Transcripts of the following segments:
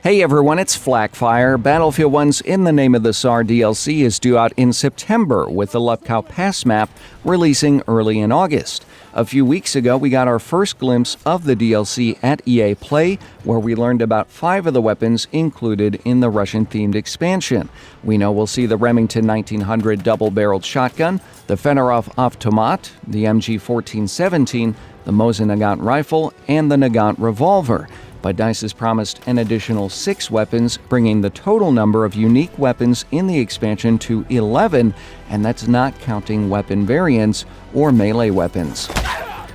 Hey everyone, it's Flakfire. Battlefield 1's In the Name of the Tsar DLC is due out in September, with the Lupkow Pass map releasing early in August. A few weeks ago, we got our first glimpse of the DLC at EA Play, where we learned about 5 of the weapons included in the Russian-themed expansion. We know we'll see the Remington 1900 double-barreled shotgun, the Fedorov Automat, the MG 1417, the Mosin Nagant rifle, and the Nagant revolver. But DICE has promised an additional 6 weapons, bringing the total number of unique weapons in the expansion to 11, and that's not counting weapon variants or melee weapons.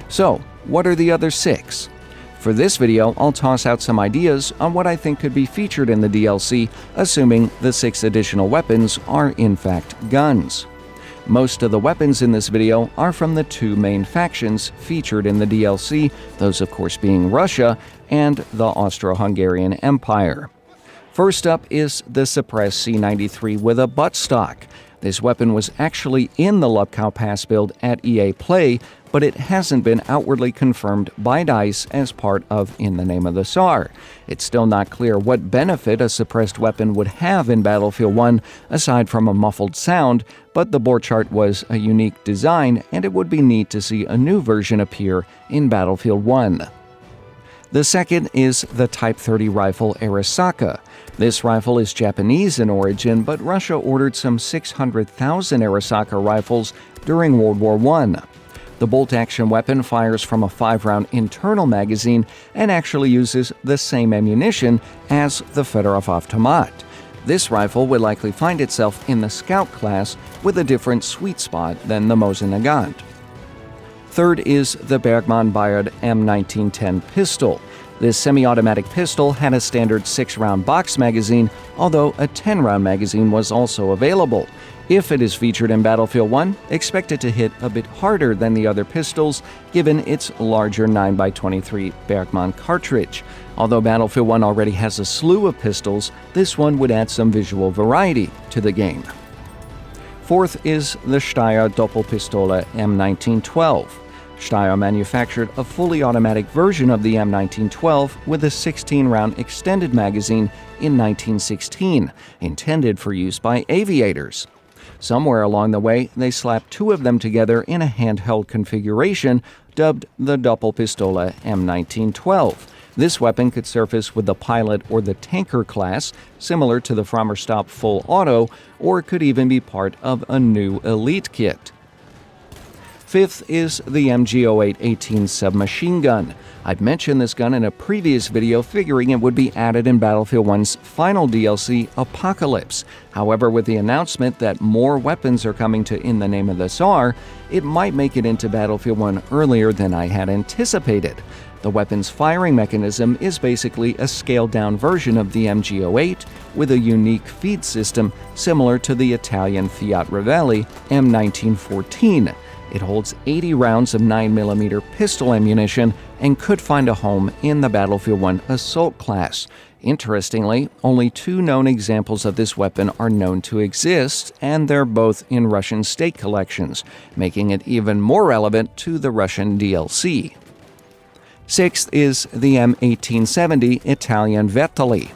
So, what are the other 6? For this video, I'll toss out some ideas on what I think could be featured in the DLC, assuming the 6 additional weapons are in fact guns. Most of the weapons in this video are from the 2 main factions featured in the DLC, those of course being Russia and the Austro-Hungarian Empire. First up is the suppressed C93 with a buttstock. This weapon was actually in the Lupkow Pass build at EA Play, but it hasn't been outwardly confirmed by DICE as part of In the Name of the Tsar. It's still not clear what benefit a suppressed weapon would have in Battlefield 1 aside from a muffled sound, but the bore chart was a unique design, and it would be neat to see a new version appear in Battlefield 1. The second is the Type 30 rifle Arisaka. This rifle is Japanese in origin, but Russia ordered some 600,000 Arisaka rifles during World War I. The bolt-action weapon fires from a 5-round internal magazine and actually uses the same ammunition as the Fedorov Automat. This rifle would likely find itself in the Scout class with a different sweet spot than the Mosin Nagant. Third is the Bergmann Byard M1910 pistol. This semi-automatic pistol had a standard 6-round box magazine, although a 10-round magazine was also available. If it is featured in Battlefield 1, expect it to hit a bit harder than the other pistols, given its larger 9x23 Bergmann cartridge. Although Battlefield 1 already has a slew of pistols, this one would add some visual variety to the game. Fourth is the Shia Pistola M1912. Steyr manufactured a fully automatic version of the M1912 with a 16-round extended magazine in 1916, intended for use by aviators. Somewhere along the way, they slapped 2 of them together in a handheld configuration dubbed the Pistola M1912. This weapon could surface with the pilot or the tanker class, similar to the Frommerstopp Full Auto, or it could even be part of a new elite kit. Fifth is the MG08-18 submachine gun. I've mentioned this gun in a previous video, figuring it would be added in Battlefield 1's final DLC, Apocalypse. However, with the announcement that more weapons are coming to In the Name of the Tsar, it might make it into Battlefield 1 earlier than I had anticipated. The weapon's firing mechanism is basically a scaled-down version of the MG08 with a unique feed system similar to the Italian Vitaly M1914. It holds 80 rounds of 9mm pistol ammunition and could find a home in the Battlefield 1 Assault class. Interestingly, only 2 known examples of this weapon are known to exist, and they're both in Russian state collections, making it even more relevant to the Russian DLC. Sixth is the M1870 Italian Vitaly.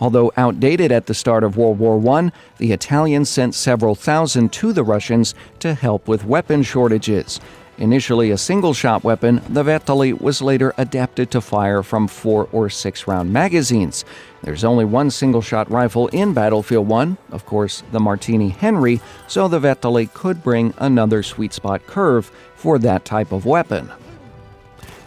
Although outdated at the start of World War I, the Italians sent several thousand to the Russians to help with weapon shortages. Initially a single-shot weapon, the Vitaly was later adapted to fire from 4- or 6-round magazines. There's only one single-shot rifle in Battlefield 1, of course the Martini Henry, so the Vitaly could bring another sweet spot curve for that type of weapon.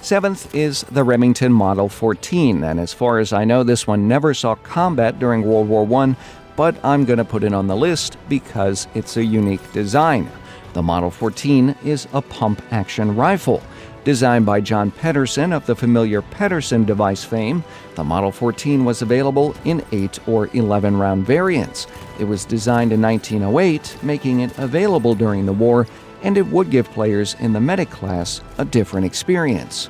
Seventh is the Remington Model 14, and as far as I know, this one never saw combat during World War I, but I'm going to put it on the list because it's a unique design. The Model 14 is a pump-action rifle. Designed by John Pedersen of the familiar Pedersen device fame, the Model 14 was available in 8- or 11-round variants. It was designed in 1908, making it available during the war, and it would give players in the medic class a different experience.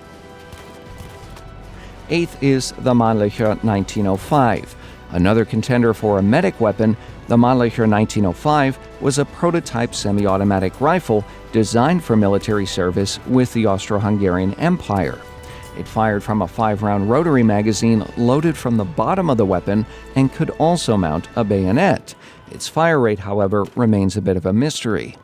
Eighth is the Militia 1905. Another contender for a medic weapon, the Militia 1905 was a prototype semi-automatic rifle designed for military service with the Austro-Hungarian Empire. It fired from a 5-round rotary magazine loaded from the bottom of the weapon and could also mount a bayonet. Its fire rate, however, remains a bit of a mystery.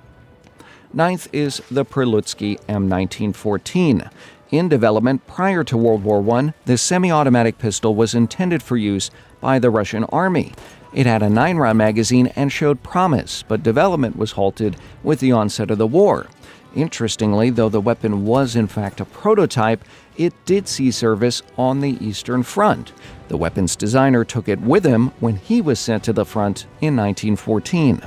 Ninth is the Preludetsuki M 1914. In development prior to World War I, this semi-automatic pistol was intended for use by the Russian Army. It had a 9-round magazine and showed promise, but development was halted with the onset of the war. Interestingly, though the weapon was in fact a prototype, it did see service on the Eastern Front. The weapon's designer took it with him when he was sent to the front in 1914.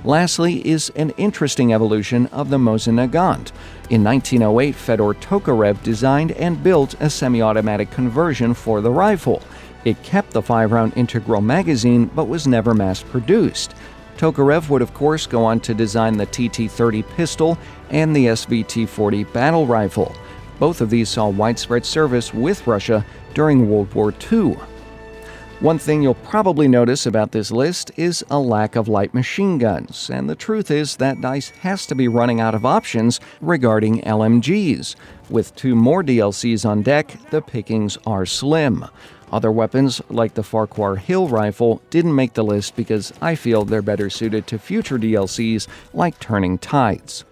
Lastly is an interesting evolution of the Mosin Nagant. In 1908, Fedor Tokarev designed and built a semi-automatic conversion for the rifle. It kept the 5-round integral magazine but was never mass-produced. Tokarev would of course go on to design the TT-30 pistol and the SVT-40 battle rifle. Both of these saw widespread service with Russia during World War II. One thing you'll probably notice about this list is a lack of light machine guns, and the truth is that DICE has to be running out of options regarding LMGs. With 2 more DLCs on deck, the pickings are slim. Other weapons, like the Farquhar Hill rifle, didn't make the list because I feel they're better suited to future DLCs like Turning Tides.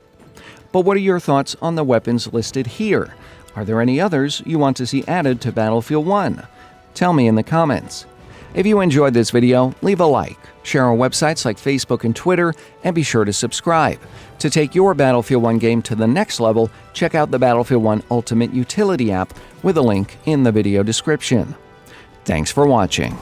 But what are your thoughts on the weapons listed here? Are there any others you want to see added to Battlefield 1? Tell me in the comments. If you enjoyed this video, leave a like, share on websites like Facebook and Twitter, and be sure to subscribe. To take your Battlefield 1 game to the next level, check out the Battlefield 1 Ultimate Utility app with a link in the video description. Thanks for watching.